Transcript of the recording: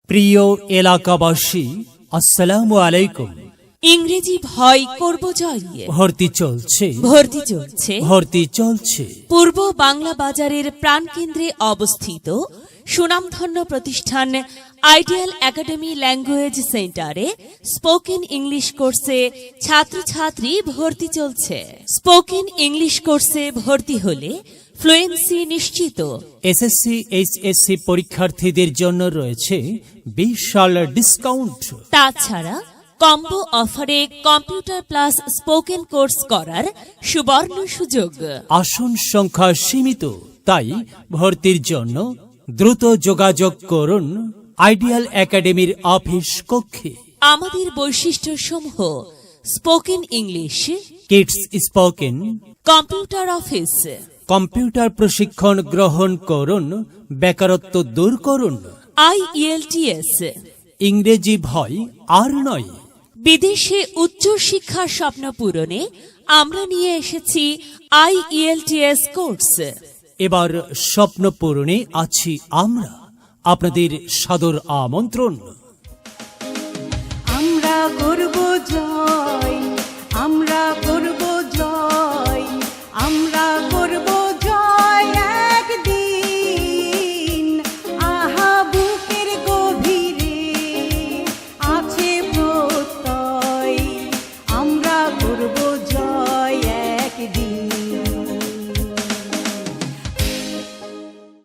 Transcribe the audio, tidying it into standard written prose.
প্রিয় এলাকাবাসী, আসসালামু আলাইকুম। ইংরেজি ভয় করব জয়। ভর্তি চলছে, ভর্তি চলছে। ভর্তি চলছে। পূর্ব বাংলা বাজারের প্রাণকেন্দ্রে অবস্থিত সুনামধন্য প্রতিষ্ঠান আইডিয়াল একাডেমি ল্যাঙ্গুয়েজ সেন্টারে স্পোকেন ইংলিশ কোর্সে ছাত্রছাত্রী ভর্তি চলছে। স্পোকেন ইংলিশ কোর্সে ভর্তি হলে ফ্লুয়েন্সি নিশ্চিত। এসএসসি এইচএসসি পরীক্ষার্থীদের জন্য রয়েছে বিশাল ডিসকাউন্ট। তাছাড়া কম্বো অফারে কম্পিউটার প্লাস স্পোকেন কোর্স করার সুবর্ণ সুযোগ। আসন সংখ্যা সীমিত, তাই ভর্তির জন্য দ্রুত যোগাযোগ করুন আইডিয়াল একাডেমির অফিস কক্ষে। আমাদের বৈশিষ্ট্য সমূহ: spoken English, kids spoken, computer office, computer প্রশিক্ষণ গ্রহণ করুন, বেকারত্ব দূর করুন। IELTS, ইংরেজি ভয় আর নয়। বিদেশে উচ্চ শিক্ষার স্বপ্ন পূরণে আমরা নিয়ে এসেছি IELTS কোর্স। এবার স্বপ্ন পূরণে আছি আমরা, আপনাদের সাদর আমন্ত্রণ। আমরা করব জয়।